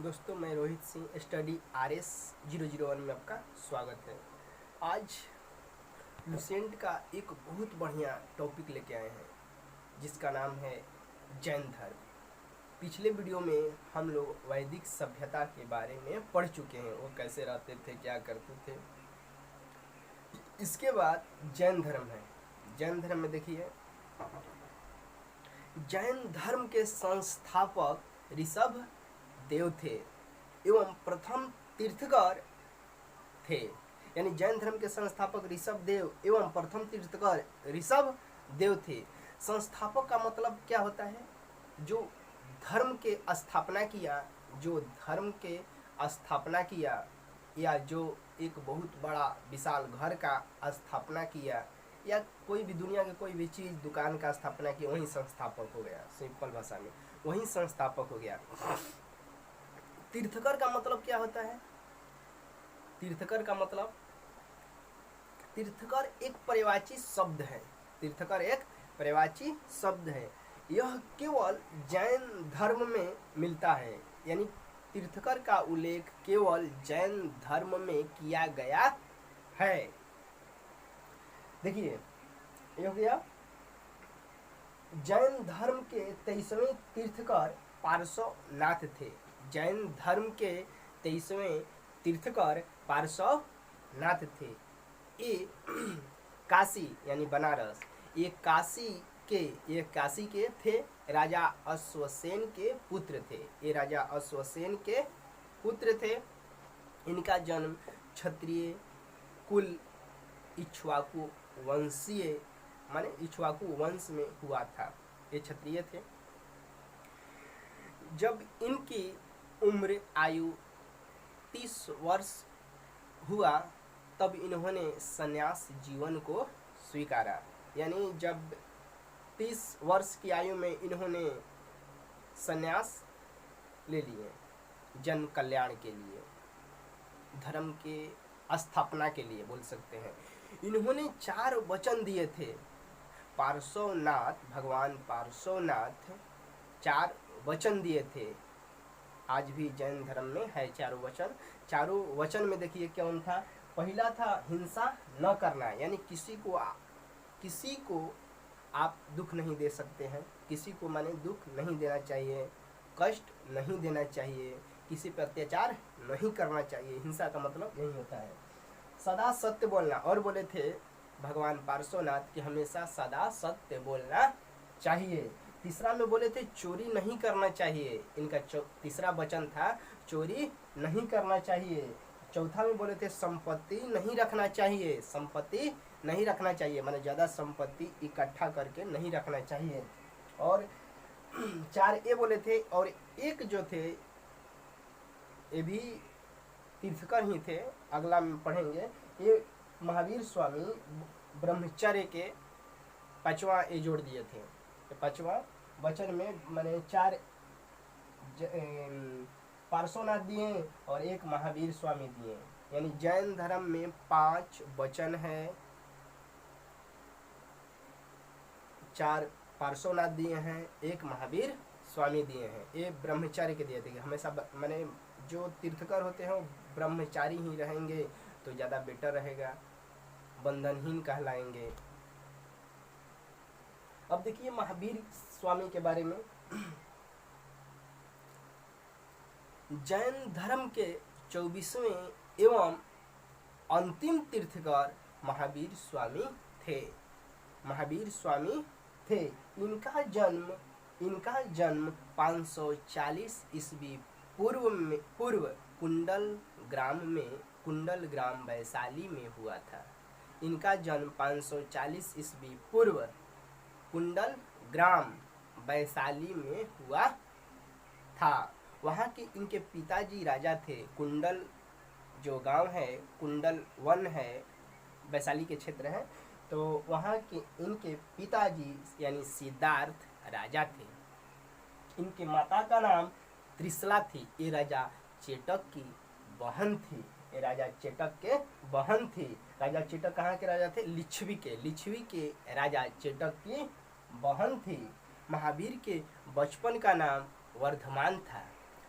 दोस्तों, मैं Rohit Singh study RS 001 में आपका स्वागत है। आज लुसेंट का एक बहुत बढ़िया टॉपिक लेके आए हैं जिसका नाम है जैन धर्म। पिछले वीडियो में हम लोग वैदिक सभ्यता के बारे में पढ़ चुके हैं, वो कैसे रहते थे, क्या करते थे। इसके बाद जैन धर्म है। जैन धर्म में देखिए, जैन धर्म के संस्थापक ऋषभ देव थे एवं प्रथम तीर्थकर थे। यानी जैन धर्म के संस्थापक ऋषभ देव एवं प्रथम तीर्थकर ऋषभ देव थे। संस्थापक का मतलब क्या होता है? जो धर्म के स्थापना किया, जो धर्म के स्थापना किया, या जो एक बहुत बड़ा विशाल घर का स्थापना किया, या कोई भी दुनिया के कोई भी चीज़, दुकान का स्थापना किया, वही संस्थापक हो गया। सिंपल भाषा में वही संस्थापक हो गया। तीर्थकर का मतलब क्या होता है? तीर्थकर का मतलब, तीर्थकर एक पर्यायवाची शब्द है। तीर्थकर एक पर्यायवाची शब्द है। यह केवल जैन धर्म में मिलता है। यानी तीर्थकर का उल्लेख केवल जैन धर्म में किया गया है। देखिए, यह हो गया जैन धर्म के 23वें तीर्थकर पार्श्वनाथ थे। जैन धर्म के 23वें तीर्थकर पार्श्वनाथ थे। ये काशी यानी बनारस, ये काशी के थे। राजा अश्वसेन के पुत्र थे। ये राजा अश्वसेन के पुत्र थे। इनका जन्म क्षत्रिय कुल इक्ष्वाकु वंशीय माने इक्ष्वाकु वंश में हुआ था। ये क्षत्रिय थे। जब इनकी उम्र आयु 30 वर्ष हुआ तब इन्होंने संन्यास जीवन को स्वीकारा। यानी जब 30 वर्ष की आयु में इन्होंने संन्यास ले लिए, जन कल्याण के लिए, धर्म के स्थापना के लिए बोल सकते हैं। इन्होंने 4 वचन दिए थे। पार्श्वनाथ, भगवान पार्श्वनाथ 4 वचन दिए थे। आज भी जैन धर्म में है 4 वचन। 4 वचन में देखिए कौन था? पहला था हिंसा न करना, यानी किसी को आप दुख नहीं दे सकते हैं। किसी को माने दुख नहीं देना चाहिए, कष्ट नहीं देना चाहिए, किसी पर अत्याचार नहीं करना चाहिए। हिंसा का मतलब यही होता है। सदा सत्य बोलना, और बोले थे भगवान पार्श्वनाथ कि हमेशा सदा सत्य बोलना चाहिए। तीसरा में बोले थे चोरी नहीं करना चाहिए। इनका तीसरा वचन था चोरी नहीं करना चाहिए। चौथा में बोले थे संपत्ति नहीं रखना चाहिए। संपत्ति नहीं रखना चाहिए माने ज़्यादा संपत्ति इकट्ठा करके नहीं रखना चाहिए। और 4 ये बोले थे। और एक जो थे, ये भी तीर्थकर ही थे, अगला में पढ़ेंगे। ये महावीर स्वामी ब्रह्मचर्य के 5वां ये जोड़ दिए थे। 5वां वचन में मैंने 4 पार्श्वनाथ दिए और 1 महावीर स्वामी दिए। यानी जैन धर्म में 5 वचन है, 4 पार्श्वनाथ दिए हैं, 1 महावीर स्वामी दिए हैं। ये ब्रह्मचारी के दिए थे। हमेशा मैंने जो तीर्थकर होते हैं वो ब्रह्मचारी ही रहेंगे तो ज़्यादा बेटर रहेगा, बंधनहीन कहलाएंगे। अब देखिए महावीर स्वामी के बारे में। जैन धर्म के 24वें एवं अंतिम तीर्थकर महावीर स्वामी थे। महावीर स्वामी थे। इनका जन्म 540 ईस्वी पूर्व कुंडल ग्राम वैशाली में हुआ था। इनका जन्म 540 ईस्वी पूर्व कुंडल ग्राम वैशाली में हुआ था। वहाँ के इनके पिताजी राजा थे। कुंडल जो गांव है, कुंडल वन है, वैशाली के क्षेत्र है, तो वहाँ के इनके पिताजी यानी सिद्धार्थ राजा थे। इनके माता का नाम त्रिशला थी। ये राजा चेटक की बहन थी। ये राजा चेटक के बहन थी। राजा चेटक कहाँ के राजा थे? लिच्छवी के राजा चेटक की बहन थी। महावीर के बचपन का नाम वर्धमान था।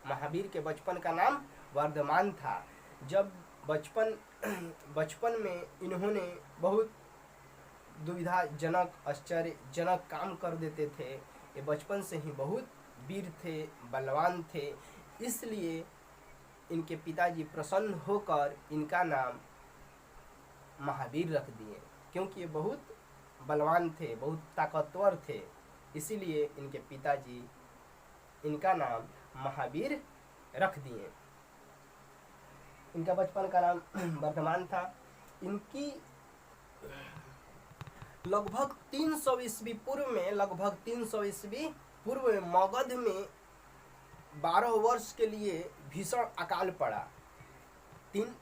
महावीर के बचपन का नाम वर्धमान था। जब बचपन में इन्होंने बहुत दुविधाजनक आश्चर्यजनक काम कर देते थे। ये बचपन से ही बहुत वीर थे, बलवान थे, इसलिए इनके पिताजी प्रसन्न होकर इनका नाम महावीर रख दिए, क्योंकि ये बहुत बलवान थे, बहुत ताकतवर थे, इसीलिए इनके पिताजी इनका नाम महावीर रख दिए। इनका बचपन का नाम वर्धमान था। इनकी लगभग 300 ईस्वी पूर्व में मगध में 12 वर्ष के लिए भीषण अकाल पड़ा।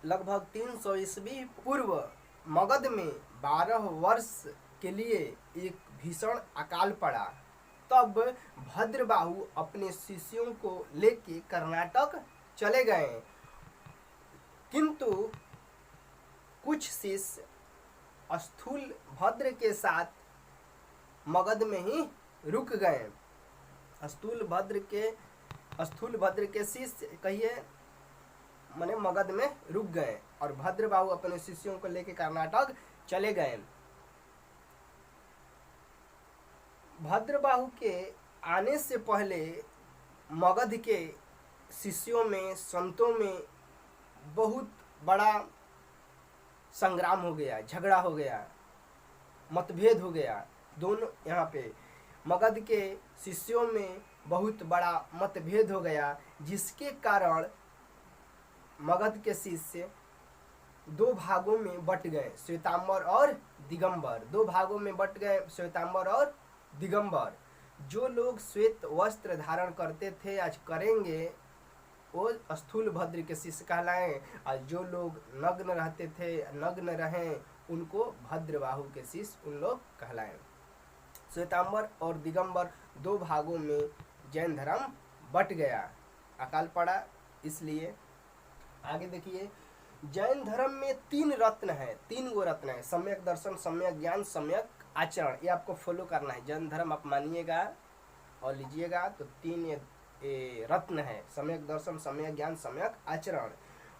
लगभग 300 ईस्वी पूर्व मगध में 12 वर्ष के लिए एक भीषण अकाल पड़ा। तब भद्रबाहु अपने शिष्यों को लेके कर्नाटक चले गए, किंतु कुछ शिष्य स्थूल भद्र के साथ मगध में ही रुक गए। स्थूल भद्र के शिष्य कहिए माने मगध में रुक गए और भद्रबाहु अपने शिष्यों को लेकर कर्नाटक चले गए। भद्रबाहु के आने से पहले मगध के शिष्यों में, संतों में बहुत बड़ा संग्राम हो गया, झगड़ा हो गया, मतभेद हो गया। दोनों यहाँ पे मगध के शिष्यों में बहुत बड़ा मतभेद हो गया, जिसके कारण मगध के शिष्य 2 भागों में बट गए, श्वेतांबर और दिगंबर। 2 भागों में बट गए, श्वेतांबर और दिगंबर। जो लोग श्वेत वस्त्र धारण करते थे, आज करेंगे, वो स्थूल भद्र के शिष्य कहलाएं, और जो लोग नग्न रहते थे, नग्न रहें, उनको भद्रबाहु के शिष्य उन लोग कहलाएं। श्वेतांबर और दिगंबर 2 भागों में जैन धर्म बट गया, अकाल पड़ा। इसलिए आगे देखिए, जैन धर्म में 3 रत्न है, 3 गो रत्न है, सम्यक दर्शन, सम्यक ज्ञान, सम्यक आचरण। ये आपको फॉलो करना है। जैन धर्म आप मानिएगा और लीजिएगा तो 3 ये रत्न है, सम्यक दर्शन, सम्यक ज्ञान, सम्यक आचरण।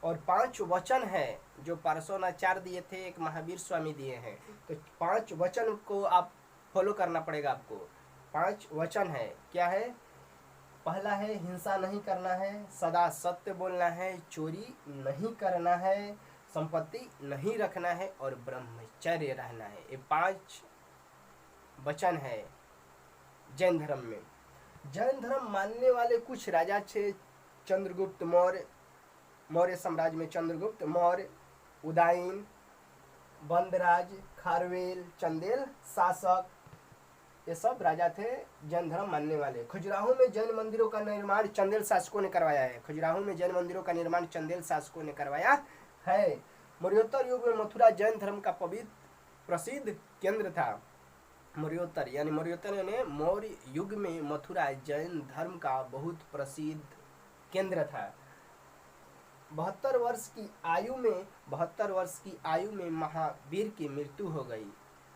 और 5 वचन है जो पार्श्वनाचार्य दिए थे, एक महावीर स्वामी दिए हैं। तो 5 वचन को आप फॉलो करना पड़ेगा आपको। 5 वचन है, क्या है? पहला है हिंसा नहीं करना है, सदा सत्य बोलना है, चोरी नहीं करना है, संपत्ति नहीं रखना है और ब्रह्मचर्य रहना है। ये 5 वचन है जैन धर्म में। जैन धर्म मानने वाले कुछ राजा थे। चंद्रगुप्त मौर्य, मौर्य साम्राज्य में चंद्रगुप्त मौर्य, उदयन, बंदराज, खारवेल, चंदेल शासक, ये सब राजा थे जैन धर्म मानने वाले। खजुराहो में जैन मंदिरों का निर्माण चंदेल शासकों ने करवाया है। खजुराहो में जैन मंदिरों का निर्माण चंदेल शासकों ने करवाया है। मौर्योत्तर युग में मथुरा जैन धर्म का पवित्र प्रसिद्ध केंद्र था। मौर्योत्तर यानी मौर्य युग में मथुरा जैन धर्म का बहुत प्रसिद्ध केंद्र था। 72 वर्ष की आयु में महावीर की मृत्यु हो गई।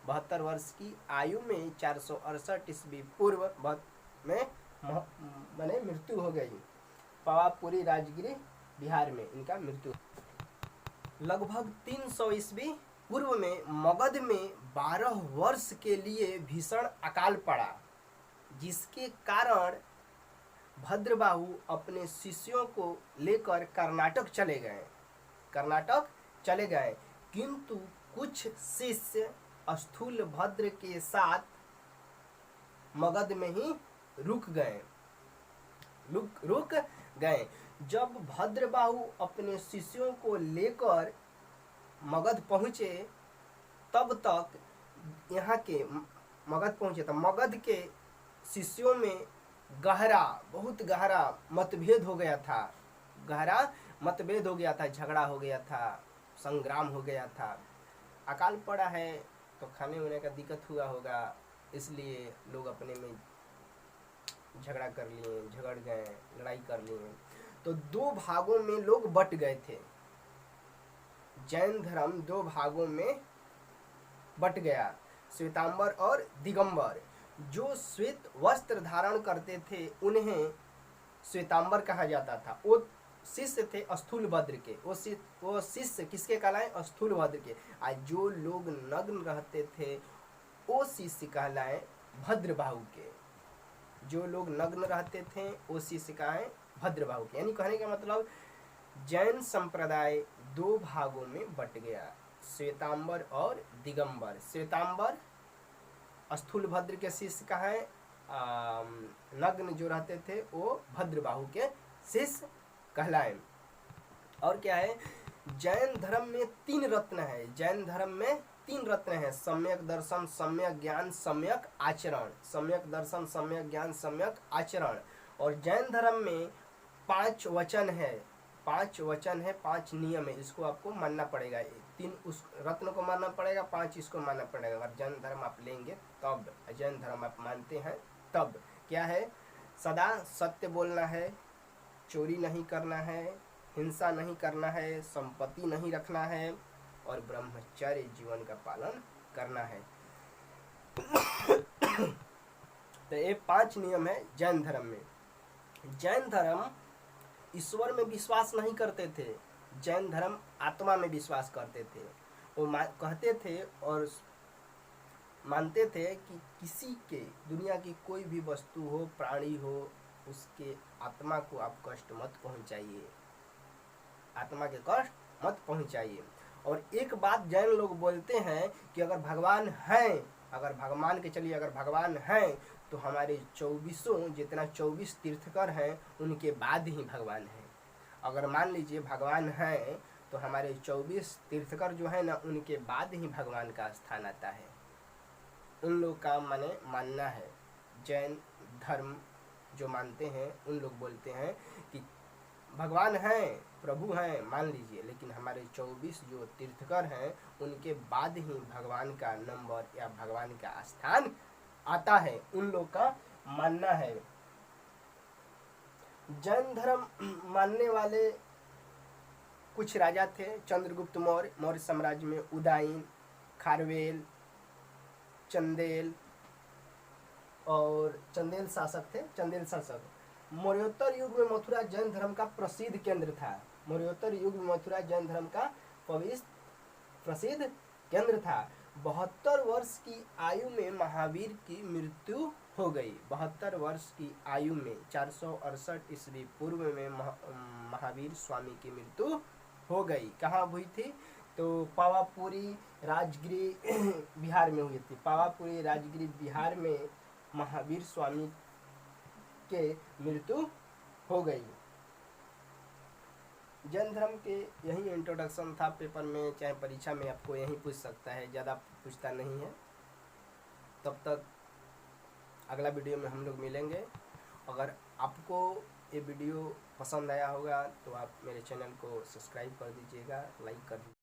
72 वर्ष की आयु में 468 ईस्वी पूर्व में मृत्यु हो गई। पावापुरी राजगिरी बिहार में इनका मृत्यु। लगभग 300 ईस्वी पूर्व में मगध में 12 वर्ष के लिए भीषण अकाल पड़ा, जिसके कारण भद्रबाहु अपने शिष्यों को लेकर कर्नाटक चले गए। किंतु कुछ शिष्य स्थूल भद्र के साथ मगध में ही रुक गए। जब भद्रबाहु अपने शिष्यों को लेकर मगध पहुंचे, तब तक मगध के शिष्यों में बहुत गहरा मतभेद हो गया था। झगड़ा हो गया था, संग्राम हो गया था। अकाल पड़ा है तो खाने होने का दिक्कत हुआ होगा, इसलिए लोग अपने में झगड़ गए, लड़ाई कर लिए। तो 2 भागों में लोग बट गए थे। जैन धर्म 2 भागों में बट गया, श्वेतांबर और दिगंबर। जो श्वेत वस्त्र धारण करते थे उन्हें श्वेतांबर कहा जाता था। वो शिष्य थे स्थूलभद्र के। वो शिष्य किसके कहलाए? स्थूलभद्र के। आज जो लोग नग्न रहते थे वो शिष्य कहलाए भद्रबाहु के। जो लोग नग्न रहते थे वो शिष्य कहां? भद्रबाहु के। यानी कहने का मतलब जैन संप्रदाय दो भागों में बट गया, श्वेतांबर और दिगंबर। श्वेतांबर स्थूलभद्र के शिष्य कहां? नग्न जो रहते थे वो भद्रबाहु के शिष्य कहलाए। और क्या है? जैन धर्म में 3 रत्न है। जैन धर्म में 3 रत्न है, सम्यक दर्शन, सम्यक ज्ञान, सम्यक आचरण। सम्यक दर्शन, सम्यक ज्ञान, सम्यक आचरण। और जैन धर्म में 5 वचन है, 5 वचन है, 5 नियम है। इसको आपको मानना पड़ेगा। 3 उस रत्न को मानना पड़ेगा, 5 इसको मानना पड़ेगा। अगर जैन धर्म आप लेंगे तब, जैन धर्म आप मानते हैं तब। क्या है? सदा सत्य बोलना है, चोरी नहीं करना है, हिंसा नहीं करना है, संपत्ति नहीं रखना है और ब्रह्मचर्य जीवन का पालन करना है। तो ये 5 नियम है जैन धर्म में। जैन धर्म ईश्वर में विश्वास नहीं करते थे, जैन धर्म आत्मा में विश्वास करते थे। वो कहते थे और मानते थे कि किसी के, दुनिया की कोई भी वस्तु हो, प्राणी हो, उसके आत्मा को आप कष्ट मत पहुंचाइए, आत्मा के कष्ट मत पहुंचाइए। और एक बात जैन लोग बोलते हैं कि अगर भगवान हैं, अगर भगवान के चलिए अगर भगवान हैं तो हमारे 24 जितना 24 तीर्थकर हैं उनके बाद ही भगवान है। अगर मान लीजिए भगवान हैं तो हमारे 24 तीर्थकर जो है ना उनके बाद ही भगवान का स्थान आता है। उन लोग का मानना है। जैन धर्म जो मानते हैं उन लोग बोलते हैं कि भगवान हैं, प्रभु हैं, मान लीजिए, लेकिन हमारे 24 जो तीर्थकर हैं उनके बाद ही भगवान का नंबर या भगवान का स्थान आता है। उन लोग का मानना है। जैन धर्म मानने वाले कुछ राजा थे। चंद्रगुप्त मौर्य, मौर्य साम्राज्य में उदयन, खारवेल, चंदेल और चंदेल शासक थे, चंदेल शासक। मौर्योत्तर युग में मथुरा जैन धर्म का प्रसिद्ध केंद्र था। मौर्योत्तर युग में मथुरा जैन धर्म का प्रसिद्ध केंद्र था। 72 वर्ष की आयु में महावीर की मृत्यु हो गई। 72 वर्ष की आयु में 468 ईस्वी पूर्व में महावीर स्वामी की मृत्यु हो गई। कहाँ हुई थी? तो पावापुरी राजगिरी बिहार में हुई थी। पावापुरी राजगिरी बिहार में महावीर स्वामी के मृत्यु हो गई। जैन धर्म के यही इंट्रोडक्शन था। पेपर में चाहे परीक्षा में आपको यही पूछ सकता है, ज़्यादा पूछता नहीं है। तब तक अगला वीडियो में हम लोग मिलेंगे। अगर आपको ये वीडियो पसंद आया होगा तो आप मेरे चैनल को सब्सक्राइब कर दीजिएगा, लाइक कर दीजिएगा।